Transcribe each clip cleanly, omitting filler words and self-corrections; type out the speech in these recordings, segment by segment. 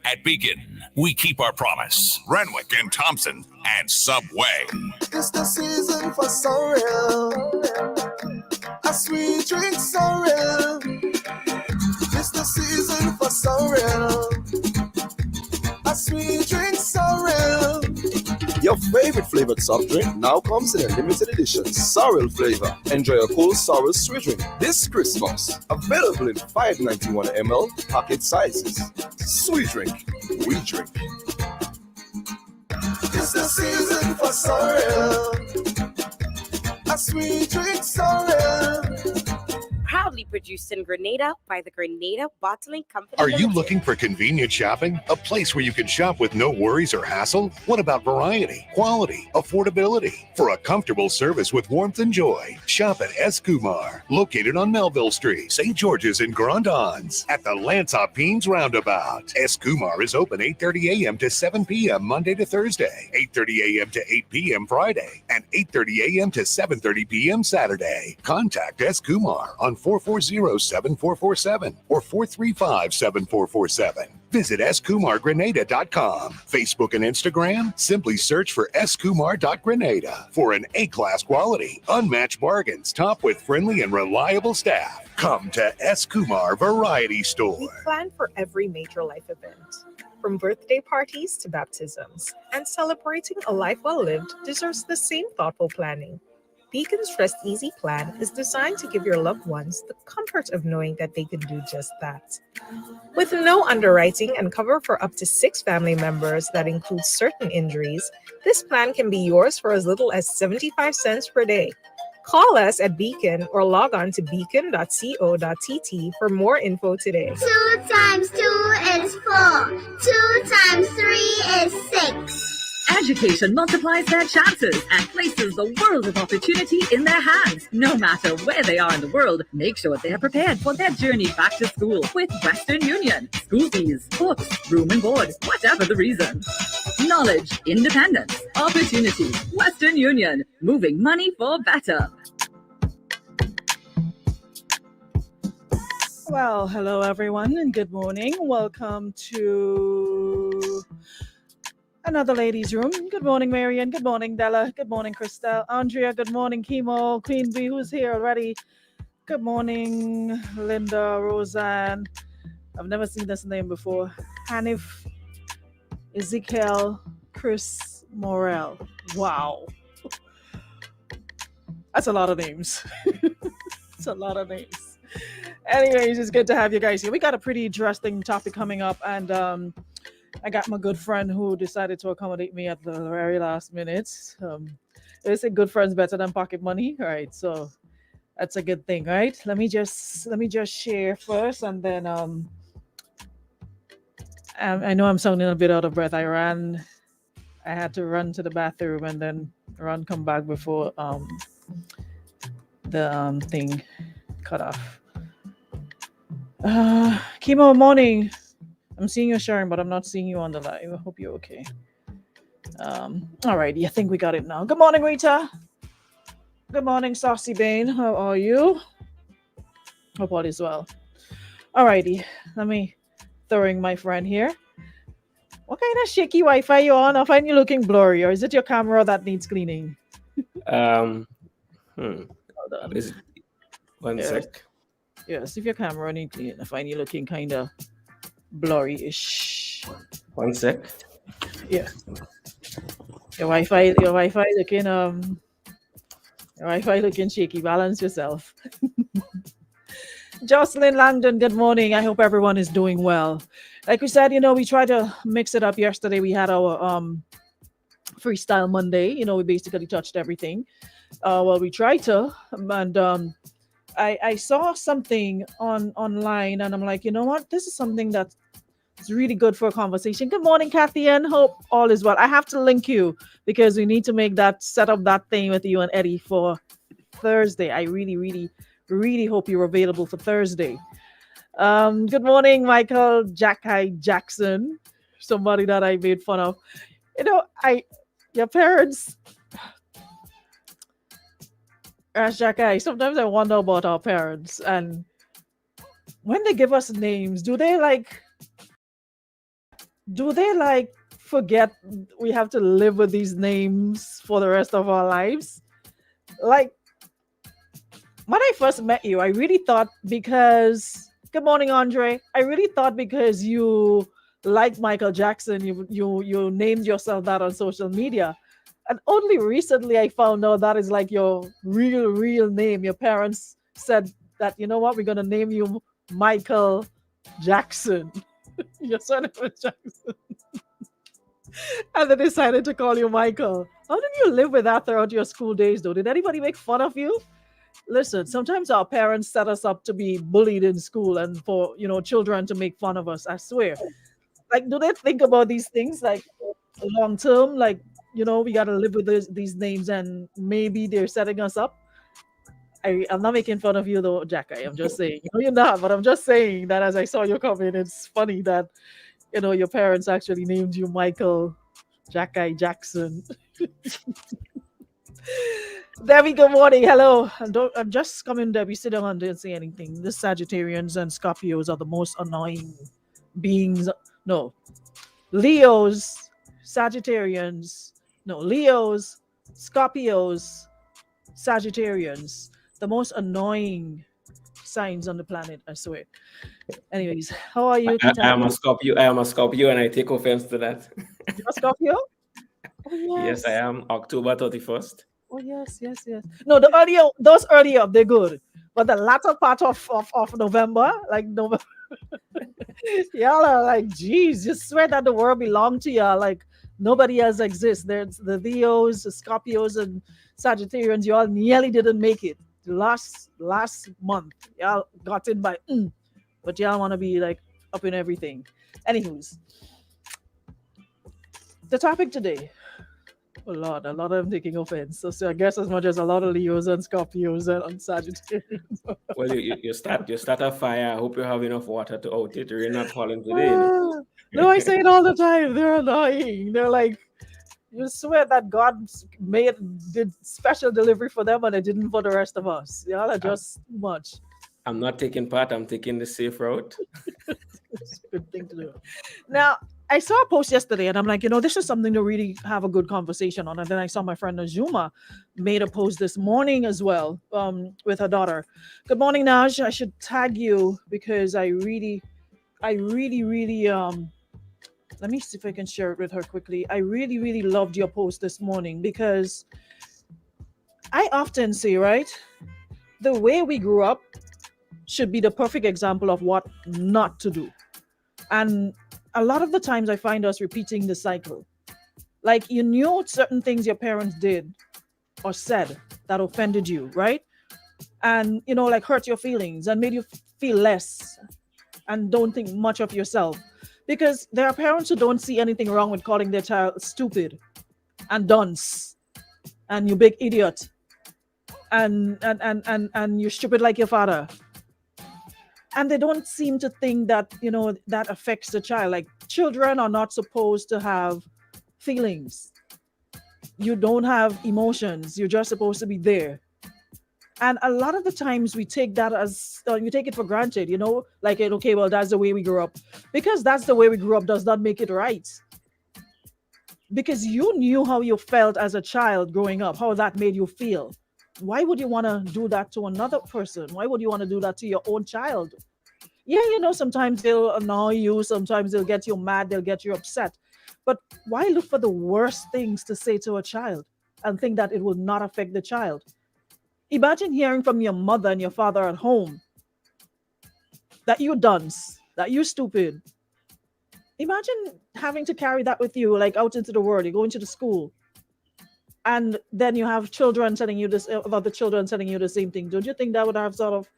At Beacon, we keep our promise. Renwick and Thompson and Subway. It's the season for sorrel. A sweet drink sorrel. It's the season for sorrel. A sweet drink sorrel. Your favorite flavored soft drink now comes in a limited edition sorrel flavor. Enjoy a cool sorrel sweet drink this Christmas. Available in 591 ml packet sizes. Sweet drink, we drink. It's the season for sorrel. A sweet drink sorrel. Proudly produced in Grenada by the Grenada Bottling Company. Are you looking for convenient shopping? A place where you can shop with no worries or hassle? What about variety, quality, affordability? For a comfortable service with warmth and joy, shop at S. Kumar, located on Melville Street, St. George's in Grand Anse, at the Lance Hopkins Roundabout. S. Kumar is open 8:30 a.m. to 7 p.m. Monday to Thursday, 8:30 a.m. to 8 p.m. Friday, and 8:30 a.m. to 7:30 p.m. Saturday. Contact S. Kumar on 440-7447 or 435-7447. Visit skumargrenada.com. Facebook and Instagram, simply search for skumar.grenada for an A-class quality, unmatched bargains, topped with friendly and reliable staff. Come to S. Kumar Variety Store. We plan for every major life event, from birthday parties to baptisms, and celebrating a life well lived deserves the same thoughtful planning. Beacon's Rest Easy plan is designed to give your loved ones the comfort of knowing that they can do just that. With no underwriting and cover for up to 6 family members that includes certain injuries, this plan can be yours for as little as 75 cents per day. Call us at Beacon or log on to beacon.co.tt for more info today. 2 times 2 is 4. 2 times 3 is 6. Education multiplies their chances and places the world of opportunity in their hands. No matter where they are in the world, make sure they are prepared for their journey back to school with Western Union. School fees, books, room and board, whatever the reason. Knowledge, independence, opportunity. Western Union, moving money for better. Well, hello everyone and good morning. Welcome to another ladies' room. Good morning, Marian. Good morning, Della. Good morning, Christelle. Andrea. Good morning, Chemo. Queen Bee, who's here already. Good morning, Linda, Roseanne. I've never seen this name before. Hanif, Ezekiel, Chris Morel. Wow. That's a lot of names. It's a lot of names. Anyways, it's good to have you guys here. We got a pretty interesting topic coming up, and I got my good friend who decided to accommodate me at the very last minute. They say good friends better than pocket money, right? So that's a good thing, right? Let me just share first, and then I know I'm sounding a bit out of breath. I had to run to the bathroom and then come back before the thing cut off. Chemo, morning. I'm seeing you, Sharon, but I'm not seeing you on the live. I hope you're okay. Alrighty, I think we got it now. Good morning, Rita. Good morning, Saucy Bane. How are you? Hope all is well. Alrighty, let me throw in my friend here. What kind of shaky Wi-Fi you on? I find you looking blurry, or is it your camera that needs cleaning? Hold on. One sec. Yes, if your camera needs cleaning, I find you looking kind of blurry-ish. One sec. Yeah. Your Wi-Fi looking shaky. Balance yourself. Jocelyn Langdon, good morning. I hope everyone is doing well. Like we said, we tried to mix it up yesterday. We had our Freestyle Monday. We basically touched everything. We tried to, and I saw something online, and I'm like, you know what? This is something that's really good for a conversation. Good morning, Kathy, and hope all is well. I have to link you because we need to set up that thing with you and Eddie for Thursday. I really, really, really hope you're available for Thursday. Good morning, Michael Jackson, somebody that I made fun of. Your parents. Jack, sometimes I wonder about our parents, and when they give us names, do they do they like forget we have to live with these names for the rest of our lives? Like when I first met you, I really thought because good morning, Andre. I really thought because you like Michael Jackson, you named yourself that on social media. And only recently I found out that is like your real name. Your parents said that, you know what, we're gonna name you Michael Jackson. Your son was Jackson. And they decided to call you Michael. How did you live with that throughout your school days though? Did anybody make fun of you? Listen, sometimes our parents set us up to be bullied in school and for, children to make fun of us. I swear. Like, do they think about these things like long term? Like, we got to live with these names and maybe they're setting us up. I'm not making fun of you though, Jack. I am just saying, you're not, but I'm just saying that as I saw you come in, it's funny that, your parents actually named you Michael Jackson. Debbie, good morning. Hello. I'm just coming, Debbie. Sit down and didn't say anything. The Sagittarians and Scorpios are the most annoying beings. No. Leos, Sagittarians. No, Leos, Scorpios, Sagittarians. The most annoying signs on the planet, I swear. Anyways, how are you? I am a Scorpio. I am a Scorpio, and I take offense to that. You're a Scorpio? Oh, yes. Yes, I am. October 31st. Oh yes. No, those earlier, they're good, but the latter part of November, like November, y'all are like, geez, you swear that the world belonged to y'all. Like nobody else exists. There's the Leos, the Scorpios, and Sagittarians. Y'all nearly didn't make it. Last month, y'all got in by, but y'all want to be like up in everything. Anywho's, the topic today. Oh Lord, a lot of them taking offense. So I guess as much as a lot of Leos and Scorpios and Sagittarians. Well, you start a fire. I hope you have enough water to out it. You're not falling today. No, I say it all the time. They're annoying. They're like, you swear that God did special delivery for them and it didn't for the rest of us. Y'all are just too much. I'm not taking part. I'm taking the safe route. It's a good thing to do. Now, I saw a post yesterday and I'm like, this is something to really have a good conversation on. And then I saw my friend Najuma made a post this morning as well with her daughter. Good morning, Naj. I should tag you because I really, let me see if I can share it with her quickly. I really loved your post this morning because I often say, right, the way we grew up should be the perfect example of what not to do. And a lot of the times I find us repeating the cycle. Like you knew certain things your parents did or said that offended you, right? And, like hurt your feelings and made you feel less and don't think much of yourself. Because there are parents who don't see anything wrong with calling their child stupid and dunce and you big idiot and you're stupid like your father. And they don't seem to think that, that affects the child. Like children are not supposed to have feelings. You don't have emotions. You're just supposed to be there. And a lot of the times we take that as, you take it for granted, like, okay, well, that's the way we grew up. Because that's the way we grew up does not make it right. Because you knew how you felt as a child growing up, how that made you feel. Why would you want to do that to another person? Why would you want to do that to your own child? Yeah, sometimes they'll annoy you. Sometimes they'll get you mad. They'll get you upset. But why look for the worst things to say to a child and think that it will not affect the child? Imagine hearing from your mother and your father at home that you dunce, that you stupid. Imagine having to carry that with you, like out into the world. You go into the school. And then you have children telling you this, about the children telling you the same thing. Don't you think that would have sort of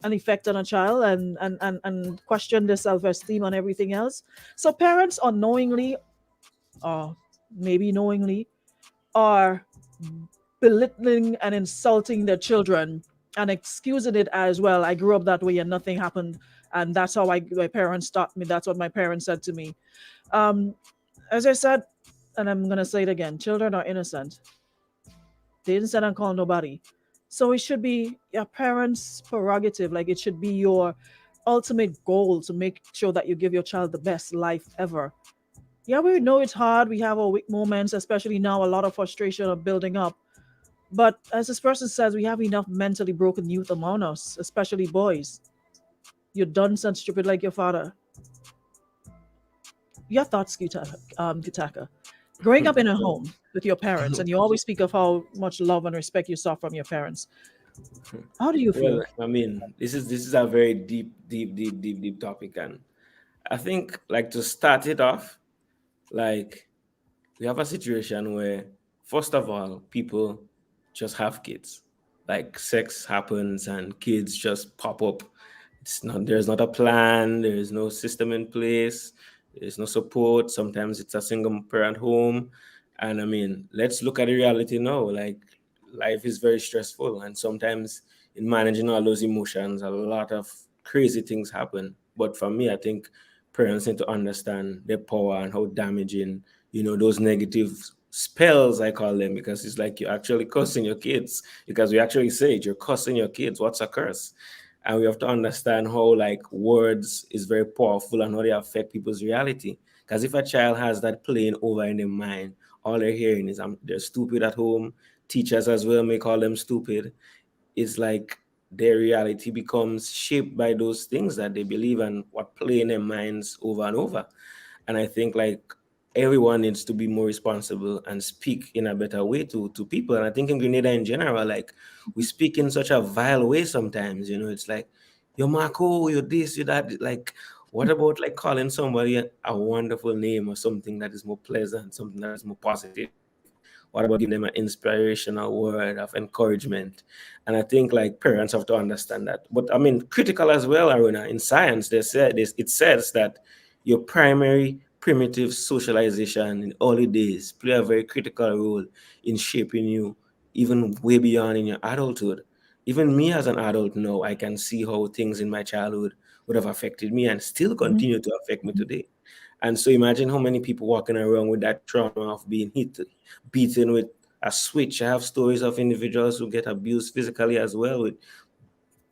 an effect on a child and question their self-esteem and everything else? So parents unknowingly, or maybe knowingly, are belittling and insulting their children and excusing it as, well, I grew up that way and nothing happened. And that's how my parents taught me. That's what my parents said to me. As I said, and I'm going to say it again, children are innocent. They didn't sit and call nobody. So it should be your parents' prerogative. Like it should be your ultimate goal to make sure that you give your child the best life ever. Yeah, we know it's hard. We have our weak moments, especially now. A lot of frustration are building up. But as this person says, we have enough mentally broken youth among us, especially boys. You're dunce and stupid like your father. Your thoughts, Kitaka. Growing up in a home with your parents, and you always speak of how much love and respect you saw from your parents. How do you Well, feel? I mean, this is a very deep topic, and I think like to start it off, like we have a situation where first of all, people just have kids. Like sex happens and kids just pop up. There's not a plan, there's no system in place, there's no support. Sometimes it's a single parent home. And I mean, let's look at the reality now. Like life is very stressful, and sometimes in managing all those emotions, a lot of crazy things happen. But for me, I think parents need to understand their power and how damaging, those negative spells, I call them, because it's like you're actually cursing your kids. Because we actually say it, you're cursing your kids. What's a curse? And we have to understand how like words is very powerful and how they affect people's reality. Because if a child has that playing over in their mind, all they're hearing is they're stupid at home. Teachers as well may call them stupid. It's like their reality becomes shaped by those things that they believe and what play in their minds over and over. And I think like everyone needs to be more responsible and speak in a better way to people. And I think in Grenada in general, like we speak in such a vile way sometimes. It's like you're Marco, you're this, you're that. Like, what about like calling somebody a wonderful name or something that is more pleasant, something that is more positive? What about giving them an inspirational word of encouragement? And I think like parents have to understand that. But I mean, critical as well, Aruna. In science, they said this. It says that your primary primitive socialization in early days play a very critical role in shaping you, even way beyond in your adulthood. Even me as an adult now, I can see how things in my childhood would have affected me and still Mhm. continue to affect me today. And so imagine how many people walking around with that trauma of being hit, beaten with a switch. I have stories of individuals who get abused physically as well with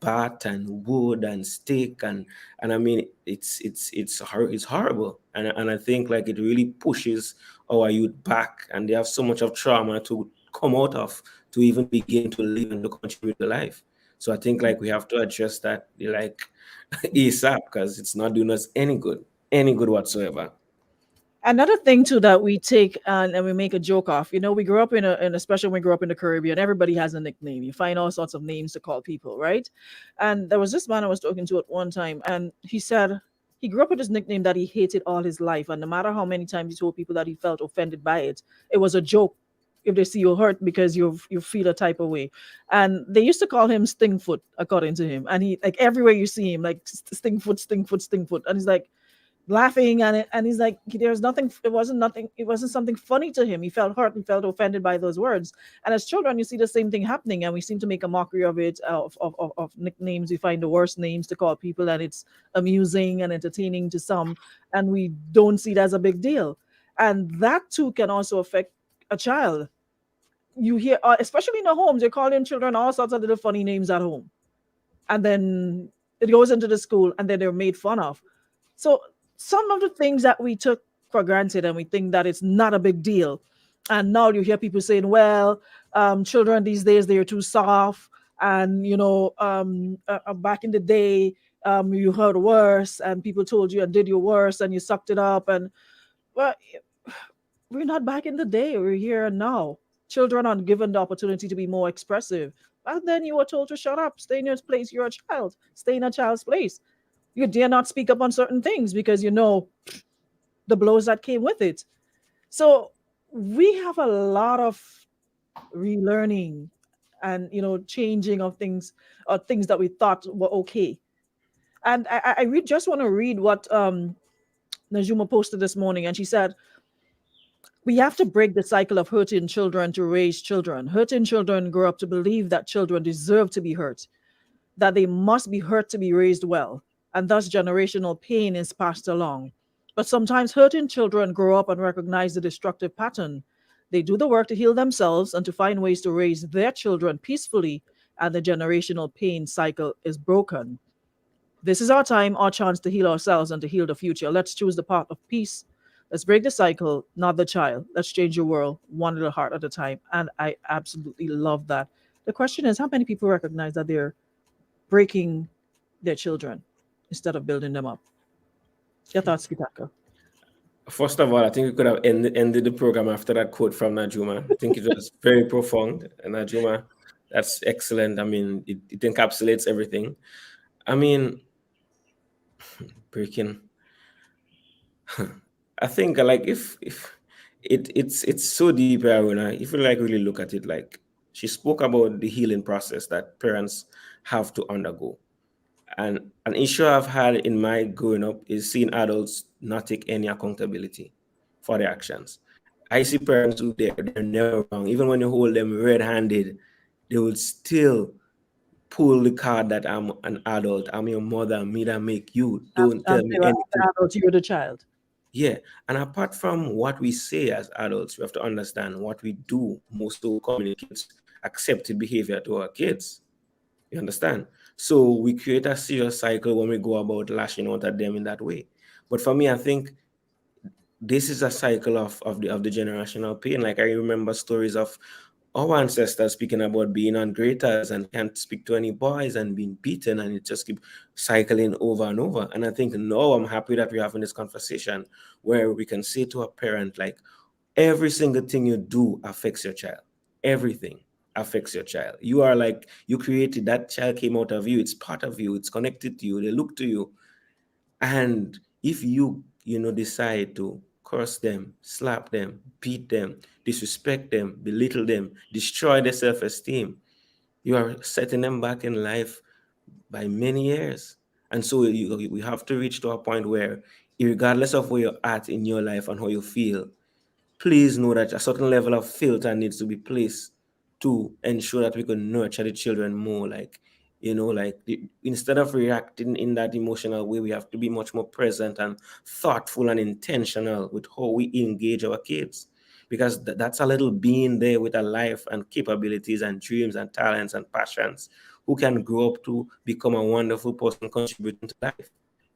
bat and wood and stick, and I mean it's horrible, and I think like it really pushes our youth back, and they have so much of trauma to come out of to even begin to live and to contribute to life. So I think like we have to address that like ASAP, because it's not doing us any good whatsoever. Another thing too that we take and we make a joke of, we grew up in especially when we grew up in the Caribbean, everybody has a nickname. You find all sorts of names to call people, right? And there was this man I was talking to at one time, and he said he grew up with this nickname that he hated all his life, and no matter how many times he told people that he felt offended by it, it was a joke. If they see you hurt because you feel a type of way, and they used to call him Stingfoot, according to him, and he like everywhere you see him like Stingfoot, Stingfoot, Stingfoot, and he's like laughing and and he's like there's nothing, it wasn't something funny to him. He felt hurt, he felt offended by those words. And as children you see the same thing happening, and we seem to make a mockery of it, of nicknames. We find the worst names to call people, and it's amusing and entertaining to some, and we don't see it as a big deal. And that too can also affect a child. You hear, especially in the homes, you're calling children all sorts of little funny names at home, and then it goes into the school, and then they're made fun of. So some of the things that we took for granted and we think that it's not a big deal. And now you hear people saying, well, children these days, they're too soft. And, back in the day, you heard worse and people told you and did you worse and you sucked it up. And well, we're not back in the day. We're here and now. Children are given the opportunity to be more expressive. Back then, you were told to shut up, stay in your place. You're a child, stay in a child's place. You dare not speak up on certain things because you know the blows that came with it. So we have a lot of relearning and changing of things, or things that we thought were okay. And just want to read what Najuma posted this morning, and she said we have to break the cycle of hurting children to raise children. Hurting children grow up to believe that children deserve to be hurt, that they must be hurt to be raised well, and thus generational pain is passed along. But sometimes hurting children grow up and recognize the destructive pattern. They do the work to heal themselves and to find ways to raise their children peacefully, and the generational pain cycle is broken. This is our time, our chance to heal ourselves and to heal the future. Let's choose the path of peace. Let's break the cycle, not the child. Let's change the world one little heart at a time. And I absolutely love that. The question is, how many people recognize that they're breaking their children instead of building them up? Your thoughts, Kitaka? First of all, I think we could have ended the program after that quote from Najuma. I think it was very profound. And Najuma, that's excellent. I mean, it encapsulates everything. I mean, breaking. I think like if it's so deep, Aruna. If you like really look at it, like she spoke about the healing process that parents have to undergo. And an issue I've had in my growing up is seeing adults not take any accountability for their actions. I see parents who they're never wrong. Even when you hold them red-handed, they will still pull the card that I'm an adult, I'm your mother, me that make you. Don't tell me anything. Adult, you're the child. Yeah. And apart from what we say as adults, we have to understand what we do most so communicates accepted behavior to our kids. You understand? So we create a serious cycle when we go about lashing out at them in that way. But for me, I think this is a cycle of the generational pain. Like I remember stories of our ancestors speaking about being ungraters and can't speak to any boys and being beaten, and it just keep cycling over and over. And I think now I'm happy that we're having this conversation where we can say to a parent, like, every single thing you do affects your child. Everything affects your child. You are like, you created, that child came out of you. It's part of you. It's connected to you. They look to you. And if you decide to curse them, slap them, beat them, disrespect them, belittle them, destroy their self-esteem, you are setting them back in life by many years. And so we have to reach to a point where, regardless of where you're at in your life and how you feel, please know that a certain level of filter needs to be placed to ensure that we can nurture the children more. Like, instead of reacting in that emotional way, we have to be much more present and thoughtful and intentional with how we engage our kids. Because that's a little being there with a life and capabilities and dreams and talents and passions who can grow up to become a wonderful person contributing to life.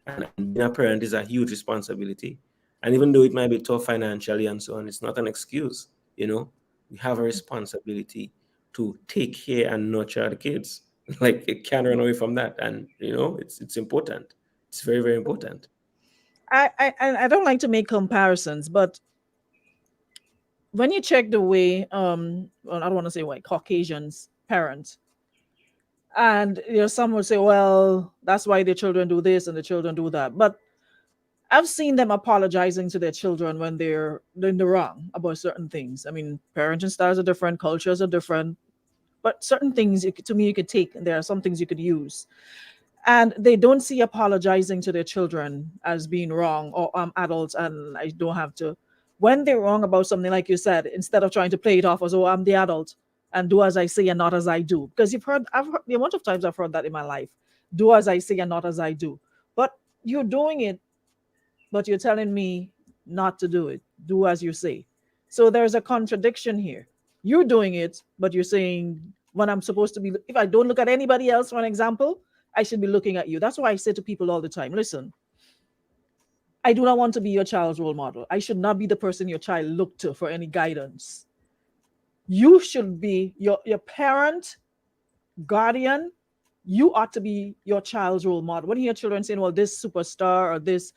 And being a parent is a huge responsibility. And even though it might be tough financially and so on, it's not an excuse. We have a responsibility to take care and nurture the kids. Like, it can't run away from that. And it's important. It's very, very important. I don't like to make comparisons, but when you check the way well, I don't want to say white Caucasians parent, and some would say, well, that's why the children do this and the children do that. But I've seen them apologizing to their children when they're in the wrong about certain things. I mean, parenting styles are different, cultures are different, but certain things to me you could take, and there are some things you could use. And they don't see apologizing to their children as being wrong, or I'm adults and I don't have to. When they're wrong about something, like you said, instead of trying to play it off as, oh, I'm the adult and do as I say and not as I do. Because I've heard the amount of times I've heard that in my life. Do as I say and not as I do. But you're doing it, but you're telling me not to do it. Do as you say. So there's a contradiction here. You're doing it, but you're saying when I'm supposed to be, if I don't look at anybody else, for an example, I should be looking at you. That's why I say to people all the time, listen, I do not want to be your child's role model. I should not be the person your child look to for any guidance. You should be your parent, guardian. You ought to be your child's role model. When you hear children saying, well, this superstar or this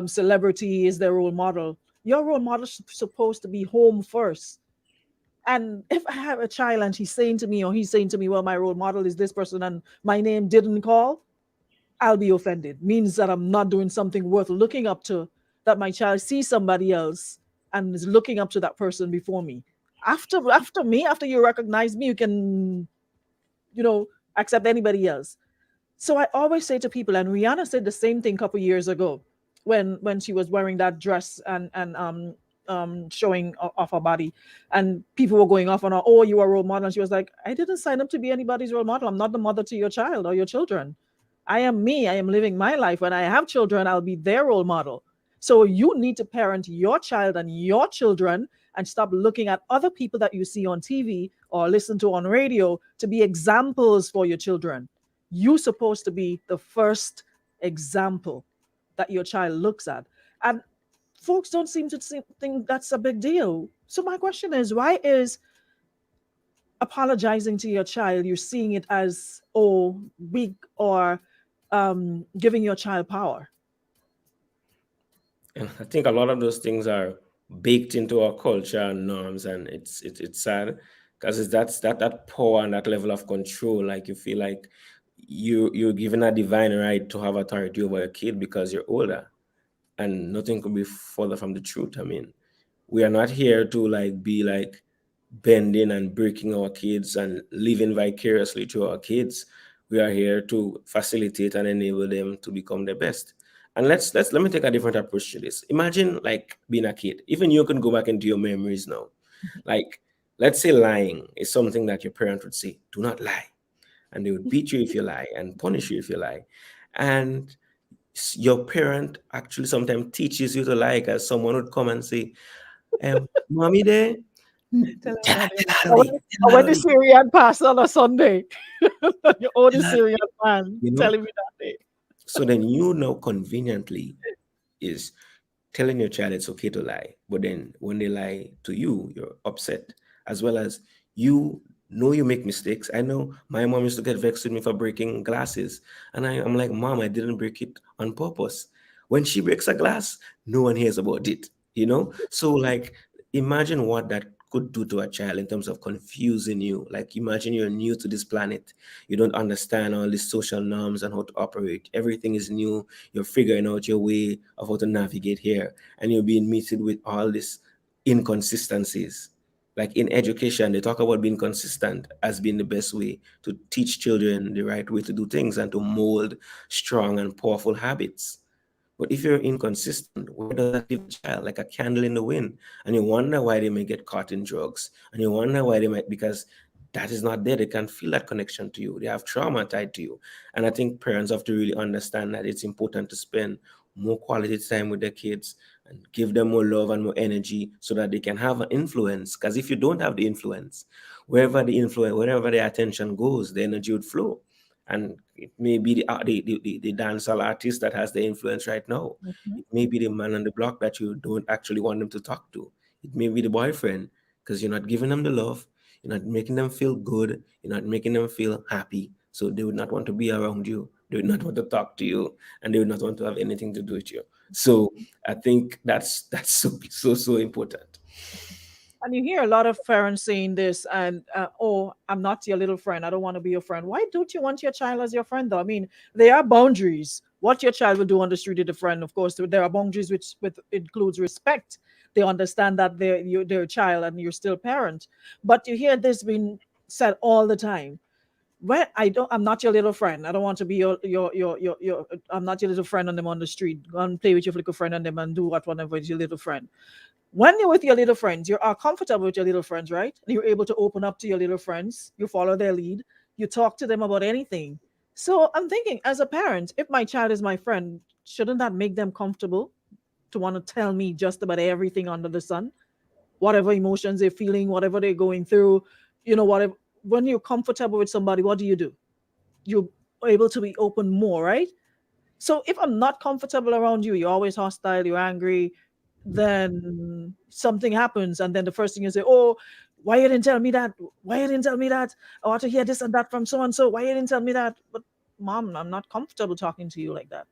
celebrity is their role model, your role model is supposed to be home first. And if I have a child and she's saying to me, or he's saying to me, well, my role model is this person and my name didn't call, I'll be offended. Means that I'm not doing something worth looking up to, that my child sees somebody else and is looking up to that person before me. After you recognize me, you can, accept anybody else. So I always say to people, and Rihanna said the same thing a couple years ago when she was wearing that dress and showing off her body, and people were going off on her, oh, you are a role model. And she was like, I didn't sign up to be anybody's role model. I'm not the mother to your child or your children. I am me. I am living my life. When I have children, I'll be their role model. So you need to parent your child and your children and stop looking at other people that you see on TV or listen to on radio to be examples for your children. You're supposed to be the first example that your child looks at. And folks don't seem to think that's a big deal. So my question is, why is apologizing to your child, you're seeing it as, oh, weak, or giving your child power? And I think a lot of those things are baked into our culture and norms, and it's sad because that power and that level of control. Like you feel like you're given a divine right to have authority over a kid because you're older, and nothing could be further from the truth. I mean, we are not here to like be like bending and breaking our kids and living vicariously through our kids. We are here to facilitate and enable them to become the best. And let me take a different approach to this. Imagine like being a kid. Even you can go back into your memories now. Like, let's say lying is something that your parent would say, do not lie. And they would beat you if you lie and punish you if you lie. And your parent actually sometimes teaches you to lie, because someone would come and say, mommy there, Tell tell her her, that. tell Or her, when, tell or when her, the Syrian passed on a Sunday, your oldest tell her, Syrian man you know. telling me that day. So then you know conveniently is telling your child it's okay to lie, but then when they lie to you, you're upset. As well as you know you make mistakes. I know my mom used to get vexed with me for breaking glasses. And I'm like, Mom, I didn't break it on purpose. When she breaks a glass, no one hears about it, you know? So like imagine what that could do to a child in terms of confusing you. Like imagine you're new to this planet. You don't understand all these social norms and how to operate. Everything is new. You're figuring out your way of how to navigate here, and you're being meted with all these inconsistencies. Like in education, they talk about being consistent as being the best way to teach children the right way to do things and to mold strong and powerful habits. But if you're inconsistent, where does that leave the child? Like a candle in the wind. And you wonder why they may get caught in drugs. And you wonder why they might, because that is not there. They can't feel that connection to you. They have trauma tied to you. And I think parents have to really understand that it's important to spend more quality time with their kids and give them more love and more energy so that they can have an influence. Because if you don't have the influence, wherever the attention goes, the energy would flow. And it may be the dancehall artist that has the influence right now. Mhm. It may be the man on the block that you don't actually want them to talk to. It may be the boyfriend, because you're not giving them the love, you're not making them feel good, you're not making them feel happy. So they would not want to be around you, they would not want to talk to you, and they would not want to have anything to do with you. So I think that's so important. And you hear a lot of parents saying this, and oh, I'm not your little friend. I don't want to be your friend. Why don't you want your child as your friend, though? I mean, there are boundaries. What your child will do on the street is a friend. Of course, there are boundaries which with includes respect. They understand that they're a child and you're still a parent. But you hear this being said all the time. Well, I'm not your little friend. I don't want to be your I'm not your little friend on them on the street. Go and play with your little friend on them and do whatever with your little friend. When you're with your little friends, you are comfortable with your little friends, right? You're able to open up to your little friends. You follow their lead. You talk to them about anything. So I'm thinking, as a parent, if my child is my friend, shouldn't that make them comfortable to want to tell me just about everything under the sun? Whatever emotions they're feeling, whatever they're going through, whatever. When you're comfortable with somebody, what do? You're able to be open more, right? So if I'm not comfortable around you, you're always hostile, you're angry, then something happens. And then the first thing you say, oh, why you didn't tell me that? Why you didn't tell me that? I want to hear this and that from so and so. Why you didn't tell me that? But mom, I'm not comfortable talking to you like that.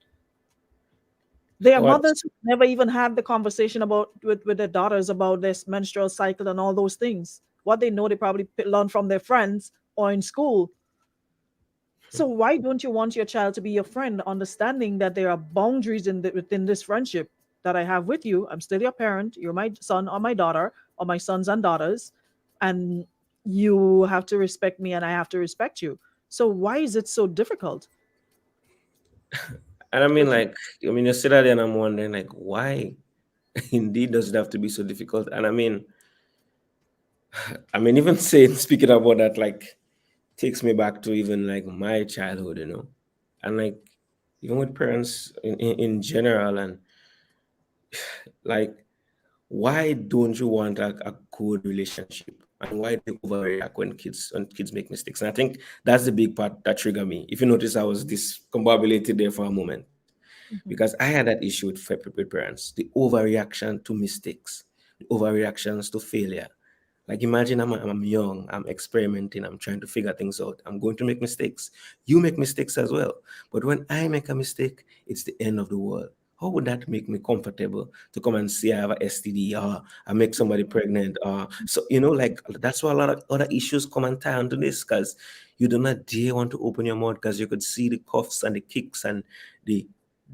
There are What mothers who never even had the conversation about with their daughters about this menstrual cycle and all those things. What they know, they probably learn from their friends or in school. So why don't you want your child to be your friend, understanding that there are boundaries within this friendship that I have with you? I'm still your parent. You're my son or my daughter or my sons and daughters, and you have to respect me and I have to respect you. So why is it so difficult? and I mean, With like, I mean, you sit there and I'm wondering, like, why indeed does it have to be so difficult? And even saying speaking about that, like, takes me back to even like my childhood, and like even with parents in general, and like, why don't you want a good relationship, and why do you overreact when kids make mistakes? And I think that's the big part that trigger me. If you notice, I was discombobulated there for a moment. because I had that issue with parents, the overreaction to mistakes, the overreactions to failure. Like imagine I'm young, I'm experimenting, I'm trying to figure things out. I'm going to make mistakes. You make mistakes as well. But when I make a mistake, it's the end of the world. How would that make me comfortable to come and see I have a STD or I make somebody pregnant? Or so like that's why a lot of other issues come and tie onto this because you do not dare want to open your mouth because you could see the cuffs and the kicks and the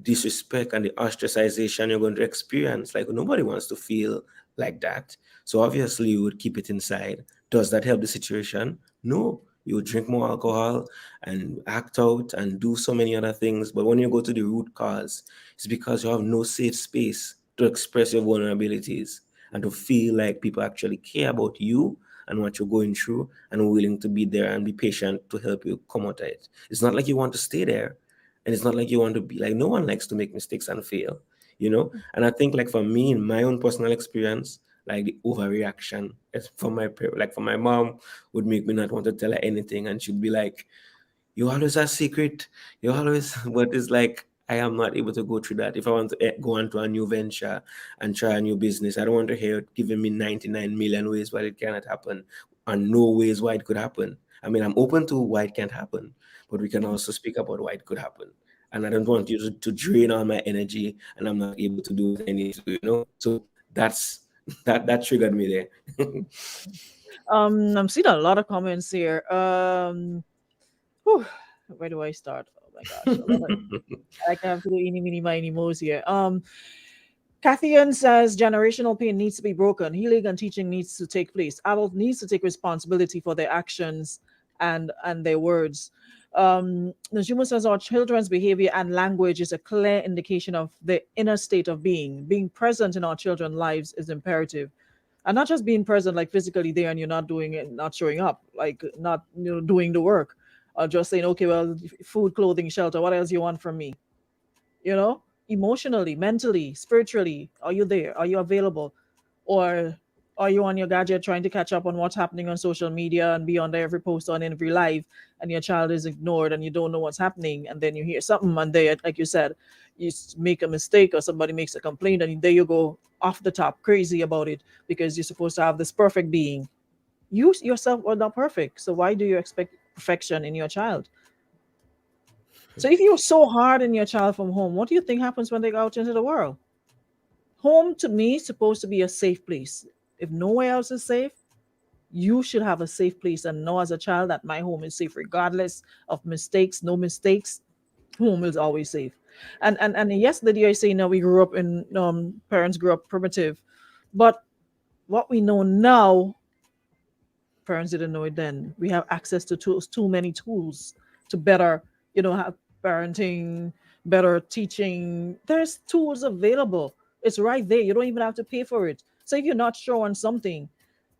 disrespect and the ostracization you're going to experience. Like nobody wants to feel like that. So obviously you would keep it inside. Does that help the situation? No. You would drink more alcohol and act out and do so many other things. But when you go to the root cause, it's because you have no safe space to express your vulnerabilities and to feel like people actually care about you and what you're going through and are willing to be there and be patient to help you come out of it. It's not like you want to stay there. And it's not like you want to be like, no one likes to make mistakes and fail, And I think like for me, in my own personal experience, like the overreaction for my mom would make me not want to tell her anything. And she'd be like, you always have secret. You always, but it's like, I am not able to go through that. If I want to go on to a new venture and try a new business, I don't want to hear it giving me 99 million ways why it cannot happen and no ways why it could happen. I mean, I'm open to why it can't happen, but we can also speak about why it could happen. And I don't want you to drain all my energy and I'm not able to do what I need to do. So that's that triggered me there. I'm seeing a lot of comments here. Whew, where do I start? Oh my gosh, I can have to do eeny, meeny, miny, moes here. Cathian says generational pain needs to be broken. Healing and teaching needs to take place. Adult needs to take responsibility for their actions and their words. Najuma says our children's behavior and language is a clear indication of the inner state of being. Being present in our children's lives is imperative. And not just being present like physically there and you're not doing it, not showing up, like not doing the work. Or just saying, okay, well, food, clothing, shelter, what else you want from me? Emotionally, mentally, spiritually, are you there? Are you available? Or are you on your gadget trying to catch up on what's happening on social media and be on there every post on every live, and your child is ignored and you don't know what's happening, and then you hear something and they, like you said, you make a mistake or somebody makes a complaint and there you go off the top crazy about it because you're supposed to have this perfect being. You yourself are not perfect, so why do you expect perfection in your child? So if you're so hard on your child from home, what do you think happens when they go out into the world? Home to me is supposed to be a safe place. If nowhere else is safe, you should have a safe place and know as a child that my home is safe regardless of mistakes, no mistakes. Home is always safe. And yesterday I say now we grew up in parents grew up primitive, but what we know now, parents didn't know it then. We have access to tools, too many tools to better, have parenting, better teaching. There's tools available. It's right there. You don't even have to pay for it. So if you're not sure on something,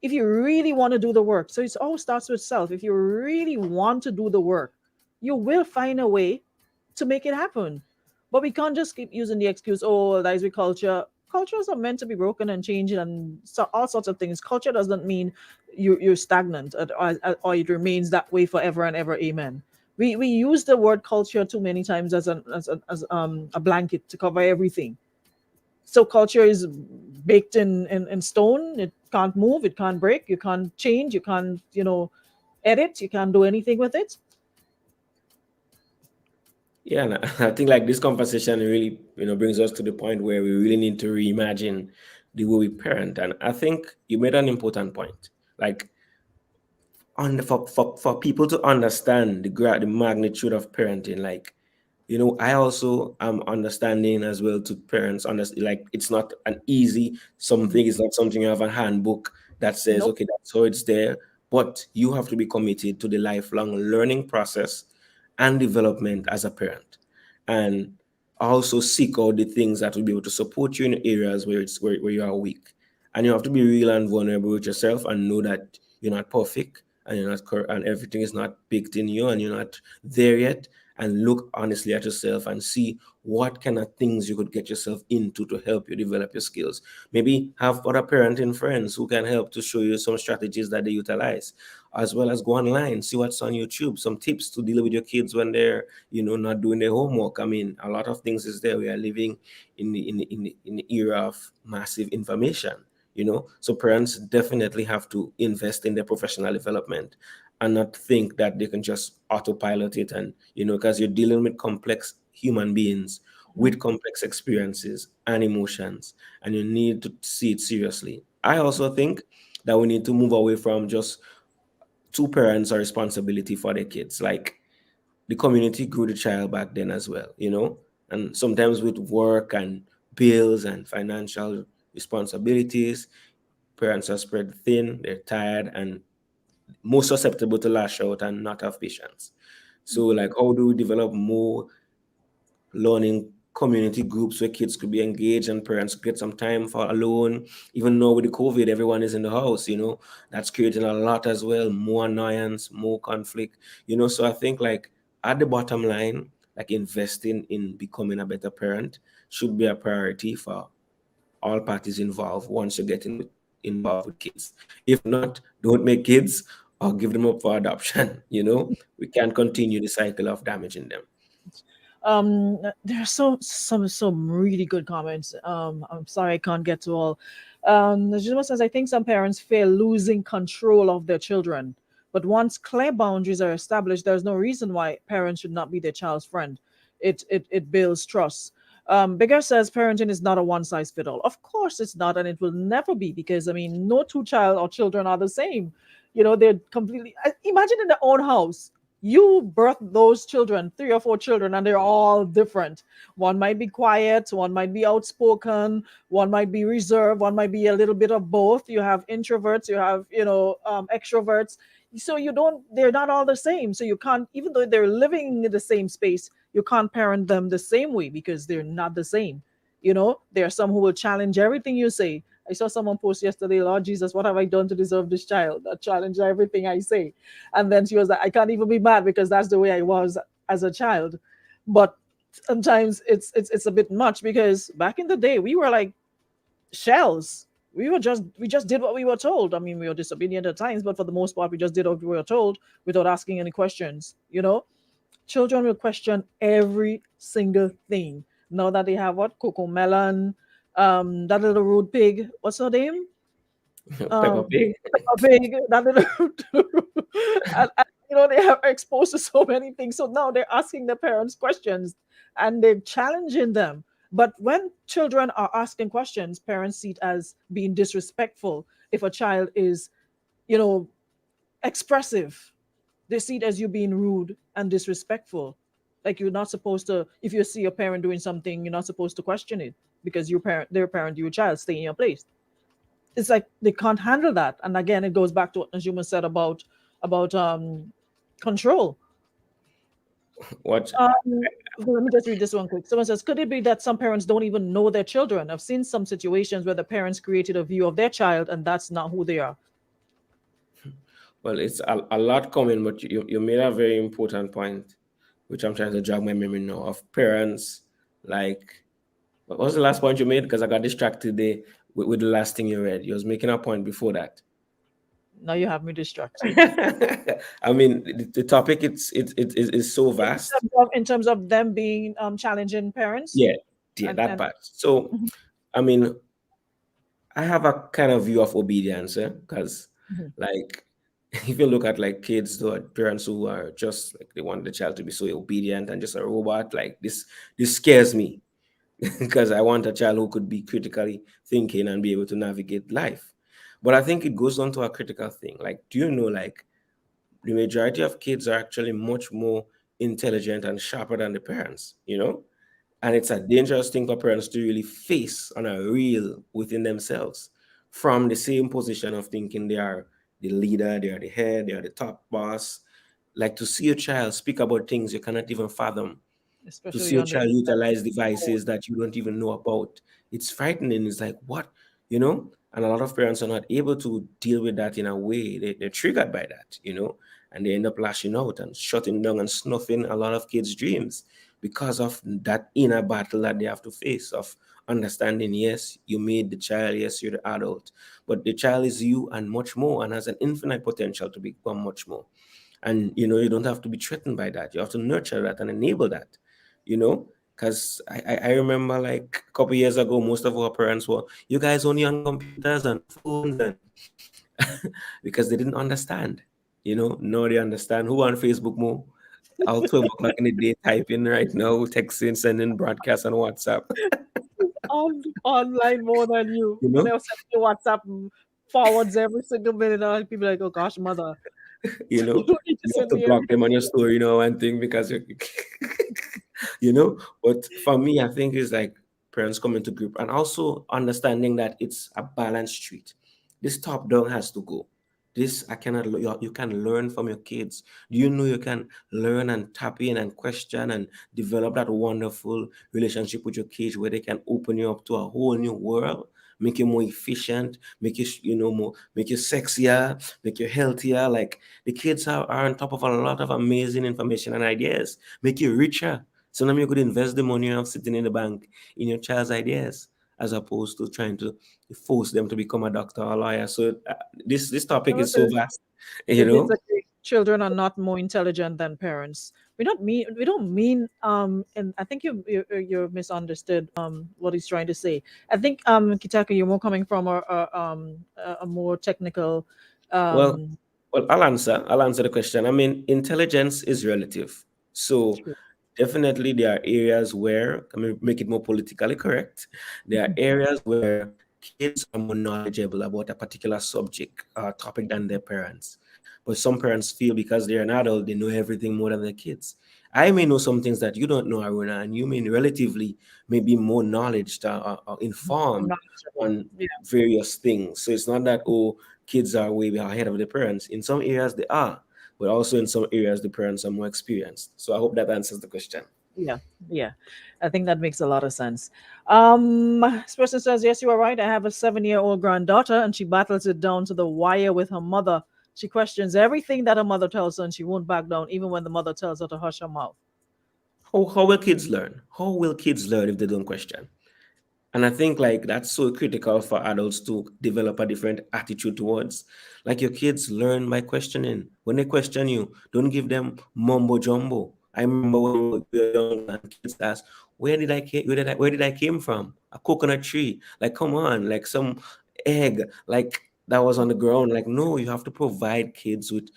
if you really want to do the work, so it all starts with self. If you really want to do the work, you will find a way to make it happen. But we can't just keep using the excuse, oh, that is with culture. Cultures are meant to be broken and changed and so all sorts of things. Culture doesn't mean you're stagnant or it remains that way forever and ever. Amen. We use the word culture too many times as a blanket to cover everything. So culture is baked in stone. It can't move, it can't break, you can't change, you can't edit, you can't do anything with it. Yeah, and I think like this conversation really, brings us to the point where we really need to reimagine the way we parent. And I think you made an important point. Like for people to understand the magnitude of parenting, like I also am understanding as well to parents like it's not an easy something. It's not something you have a handbook that says, Nope. okay, that's how it's there. But you have to be committed to the lifelong learning process and development as a parent, and also seek out the things that will be able to support you in areas where you are weak. And you have to be real and vulnerable with yourself and know that you're not perfect and you're not and everything is not baked in you and you're not there yet. and look honestly at yourself and see what kind of things you could get yourself into to help you develop your skills. Maybe have other parenting friends who can help to show you some strategies that they utilize, as well as go online, see what's on YouTube, some tips to deal with your kids when they're, not doing their homework. I mean, a lot of things is there. We are living in the era of massive information, so parents definitely have to invest in their professional development and not think that they can just autopilot it. And because you're dealing with complex human beings with complex experiences and emotions, and you need to see it seriously. I also think that we need to move away from just two parents are responsibility for their kids. Like, the community grew the child back then as well, and sometimes with work and bills and financial responsibilities, parents are spread thin, they're tired, and more susceptible to lash out and not have patience. So, like, how do we develop more learning community groups where kids could be engaged and parents get some time for alone? Even though with the COVID, everyone is in the house, that's creating a lot as well, more annoyance, more conflict, So I think, like, at the bottom line, like, investing in becoming a better parent should be a priority for all parties involved once you get involved with kids. If not, don't make kids or give them up for adoption. We can't continue the cycle of damaging them. There's some really good comments. I'm sorry I can't get to all. Najima says, I think some parents fear losing control of their children, but once clear boundaries are established, there's no reason why parents should not be their child's friend. It builds trust. Bigger says parenting is not a one size fit all. Of course it's not, and it will never be, because I mean, no two child or children are the same. They're completely. Imagine in their own house, you birth those children, 3 or 4 children, and they're all different. One might be quiet, one might be outspoken, one might be reserved, one might be a little bit of both. You have introverts, you have extroverts. So they're not all the same. So you can't, even though they're living in the same space, you can't parent them the same way because they're not the same. There are some who will challenge everything you say. I saw someone post yesterday, Lord Jesus, what have I done to deserve this child that challenge everything I say? And then she was like, I can't even be mad because that's the way I was as a child. But sometimes it's a bit much, because back in the day we were like shells. We just did what we were told. I mean, we were disobedient at times, but for the most part, we just did what we were told without asking any questions. Children will question every single thing. Now that they have what? Coco Melon, that little rude pig, what's her name? Peppa Pig. Peppa Pig, that little and they are exposed to so many things. So now they're asking their parents questions and they're challenging them. But when children are asking questions, parents see it as being disrespectful. If a child is, expressive, they see it as you being rude and disrespectful. Like, you're not supposed to, if you see a parent doing something, you're not supposed to question it, because their parent, your child, stay in your place. It's like they can't handle that. And again, it goes back to what Najuma said about control. What? Let me just read this one quick. Someone says, could it be that some parents don't even know their children? I've seen some situations where the parents created a view of their child and that's not who they are. Well, it's a lot coming, but you made a very important point, which I'm trying to jog my memory now, of parents. Like, what was the last point you made? Because I got distracted there with the last thing you read. You was making a point before that. Now you have me distracted. I mean, the topic is so vast. In terms of them being challenging parents. Yeah, that part. So, I mean, I have a kind of view of obedience, because like, if you look at like kids or parents who are just like, they want the child to be so obedient and just a robot, like this scares me because I want a child who could be critically thinking and be able to navigate life. But I think it goes on to a critical thing. Like, do you know, like, the majority of kids are actually much more intelligent and sharper than the parents, And it's a dangerous thing for parents to really face on a real within themselves, from the same position of thinking they are the leader, they are the head, they are the top boss. Like, to see a child speak about things you cannot even fathom, especially to see a child utilize devices that you don't even know about. It's frightening. It's like, what, And a lot of parents are not able to deal with that in a way. They're triggered by that, and they end up lashing out and shutting down and snuffing a lot of kids' dreams because of that inner battle that they have to face of understanding, yes, you made the child, yes, you're the adult, but the child is you and much more and has an infinite potential to become much more. And you don't have to be threatened by that. You have to nurture that and enable that, because I remember like a couple years ago, most of our parents were, you guys only on computers and phones, and because they didn't understand. Now they understand. Who on Facebook more? All 12 o'clock in the day typing right now, texting, sending broadcasts on WhatsApp. Online more than you. You When know, I was sending you WhatsApp forwards every single minute, and people like, oh gosh, mother, you you know, don't need to you have send to me block them on everything. your story, one thing because you But for me, I think it's like parents coming to group and also understanding that it's a balanced street. This top down has to go. This I cannot. You can learn from your kids. Do you know you can learn and tap in and question and develop that wonderful relationship with your kids where they can open you up to a whole new world, make you more efficient, make you more, make you sexier, make you healthier. Like the kids are on top of a lot of amazing information and ideas, make you richer. So now you could invest the money you have sitting in the bank in your child's ideas, as opposed to trying to force them to become a doctor or a lawyer. So this topic is so vast, you It's know. okay. Children are not more intelligent than parents. We don't mean and I think you misunderstood what he's trying to say. I think Kitaka, you're more coming from a more technical Well, um well, I'll answer the question. I mean, intelligence is relative. So true. definitely there are areas where, I mean, make it more politically correct. There are areas where kids are more knowledgeable about a particular subject or topic than their parents. But some parents feel because they're an adult, they know everything more than their kids. I may know some things that you don't know, Aruna, and you may relatively may be more knowledge or More informed knowledgeable. on Yeah. various things. So it's not that, oh, kids are way ahead of the parents. In some areas they are, but also in some areas the parents are more experienced. So I hope that answers the question. Yeah, yeah. I think that makes a lot of sense. This person says, yes, you are right. I have a 7-year-old granddaughter and she battles it down to the wire with her mother. She questions everything that her mother tells her and she won't back down, even when the mother tells her to hush her mouth. How will kids learn? How will kids learn if they don't question? And I think like that's so critical for adults to develop a different attitude towards. Like your kids learn by questioning. When they question you, don't give them mumbo jumbo. I remember when we were young and kids ask, where did I came from? A coconut tree. Like, come on, like some egg, like that was on the ground. Like, no, you have to provide kids with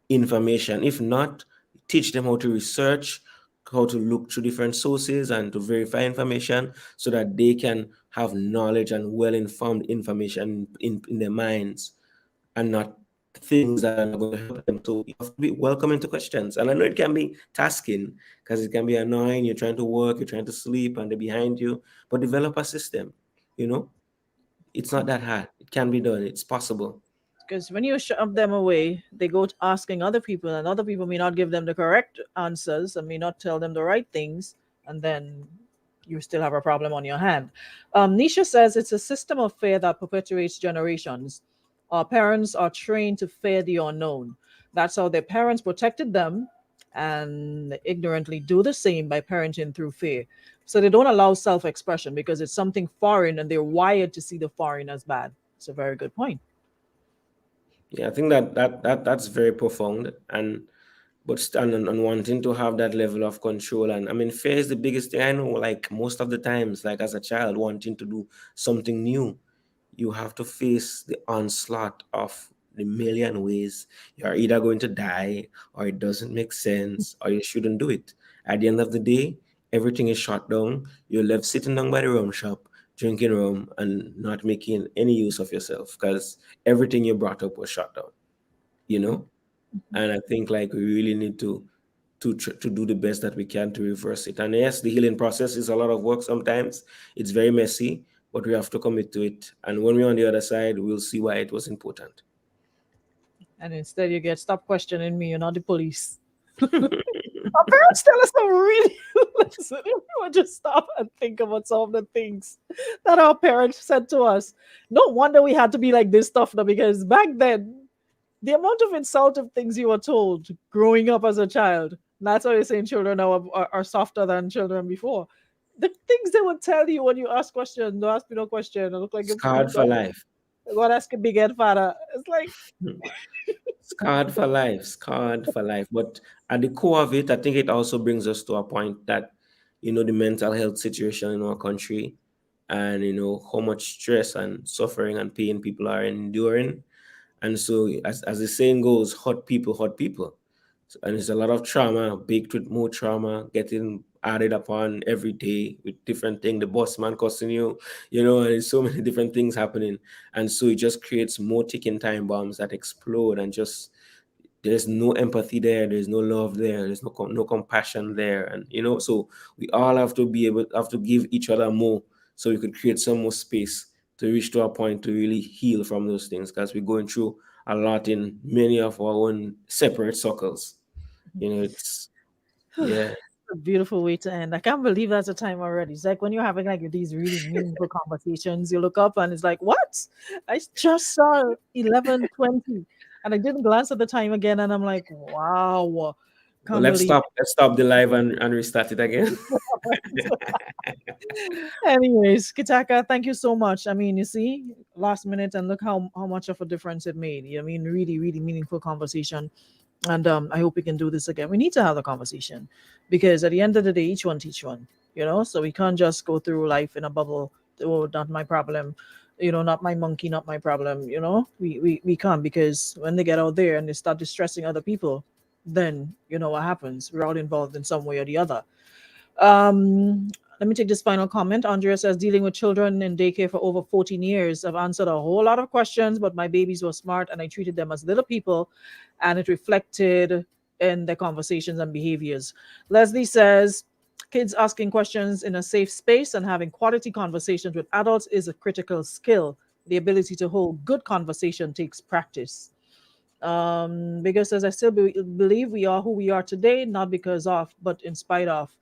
information. If not, teach them how to research, how to look through different sources and to verify information so that they can have knowledge and well-informed information in their minds and not things that are not going to help them. So you have to be welcoming to questions. And I know it can be tasking because it can be annoying. You're trying to work, you're trying to sleep, and they're behind you. But develop a system, you know? It's not that hard. It can be done. It's possible. Because when you shove them away, they go to asking other people, and other people may not give them the correct answers and may not tell them the right things, and then you still have a problem on your hand. Nisha says it's a system of fear that perpetuates generations. Our parents are trained to fear the unknown. That's how their parents protected them, and ignorantly do the same by parenting through fear. So they don't allow self expression because it's something foreign and they're wired to see the foreign as bad. It's a very good point. Yeah, I think that's very profound, and but and wanting to have that level of control. And I mean, fear is the biggest thing I know. Like most of the times, like as a child wanting to do something new, you have to face the onslaught of the million ways you're either going to die, or it doesn't make sense, or you shouldn't do it. At the end of the day, everything is shut down. You're left sitting down by the rum shop, drinking rum, and not making any use of yourself because everything you brought up was shut down. You know, and I think like we really need to do the best that we can to reverse it. And yes, the healing process is a lot of work sometimes. It's very messy, but we have to commit to it. And when we're on the other side, we'll see why it was important. And instead you get, stop questioning me, you're not the police. Our parents tell us to really listen. If we would just stop and think about some of the things that our parents said to us. No wonder we had to be like this stuff now, because back then The amount of insultive things you were told growing up as a child. That's why you're saying children now are softer than children before. The things they would tell you when you ask questions, don't ask me no question. I look like Scarred for life. God ask a big head father. It's like, Scarred for life, scarred for life. But at the core of it, I think it also brings us to a point that, the mental health situation in our country and, how much stress and suffering and pain people are enduring. And so, as the saying goes, hot people, hot people. And there's a lot of trauma baked with more trauma getting added upon every day with different things. The boss man cussing you, and there's so many different things happening. And so it just creates more ticking time bombs that explode, and just there's no empathy there, there's no love there, there's no compassion there. And so we all have to give each other more, so we could create some more space to reach to a point to really heal from those things, because we're going through a lot in many of our own separate circles. It's yeah. a beautiful way to end. I can't believe that's a time already. It's like when you're having like these really meaningful conversations, you look up and it's like, what? I just saw 11:20 and I didn't glance at the time again. And I'm like, wow. Well, Can't let's believe. stop the live and restart it again. Anyways, Kitaka, thank you so much. I mean, you see, last minute and look how much of a difference it made. I mean, really, really meaningful conversation. And I hope we can do this again. We need to have the conversation because at the end of the day, each one teach one, so we can't just go through life in a bubble. Oh, not my problem, not my monkey, not my problem. We can't, because when they get out there and they start distressing other people, then what happens? We're all involved in some way or the other. Let me take this final comment. Andrea says, dealing with children in daycare for over 14 years. I've answered a whole lot of questions, but my babies were smart and I treated them as little people, and it reflected in their conversations and behaviors. Leslie says, kids asking questions in a safe space and having quality conversations with adults is a critical skill. The ability to hold good conversation takes practice. Because as I still believe we are who we are today, not because of, but in spite of.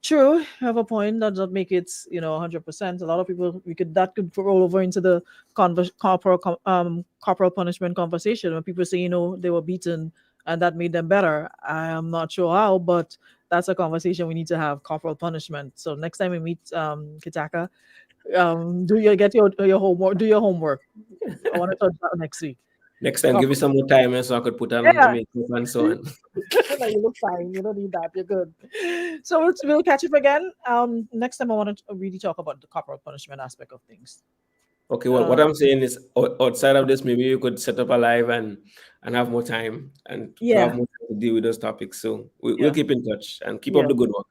True, you have a point. That doesn't make it, 100%. A lot of people that could roll over into the corporal punishment conversation when people say, they were beaten and that made them better. I am not sure how, but that's a conversation we need to have. Corporal punishment. So next time we meet, Kitaka, get your homework. Do your homework. I want to touch that next week. Next time, give me some more time so I could put on Yeah. makeup and so on. No, you look fine. You don't need that. You're good. So we'll catch up again. Next time I want to really talk about the corporal punishment aspect of things. Okay, well, what I'm saying is, outside of this, maybe you could set up a live and have more time and to have more time to deal with those topics. So we'll keep in touch and keep up the good work.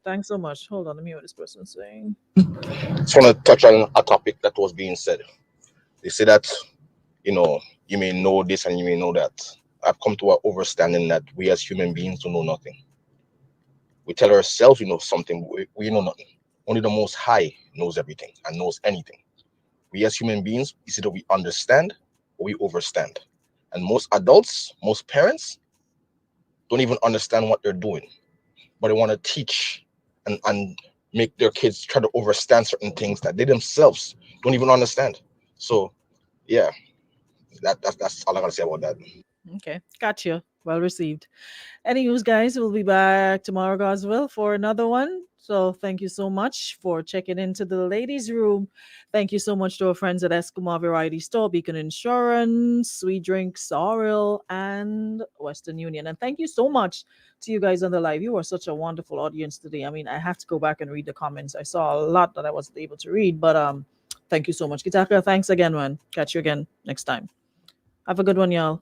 Thanks so much. Hold on, let me hear what this person's saying. Just want to touch on a topic that was being said. They say that, you may know this and you may know that. I've come to an understanding that we as human beings don't know nothing. We tell ourselves we know something, we know nothing. Only the Most High knows everything and knows anything. We as human beings, it's either we understand or we overstand. And most adults, most parents don't even understand what they're doing, but they want to teach and make their kids try to understand certain things that they themselves don't even understand. So, yeah, that's all I gotta say about that. Okay, gotcha. Well received. Anyways, guys, we'll be back tomorrow, God's will, for another one. So thank you so much for checking into the ladies' room. Thank you so much to our friends at Escomar Variety Store, Beacon Insurance, Sweet Drinks, Sorrel, and Western Union. And thank you so much to you guys on the live. You are such a wonderful audience today. I mean, I have to go back and read the comments. I saw a lot that I wasn't able to read, but thank you so much. Kitaka, thanks again, man. Catch you again next time. Have a good one, y'all.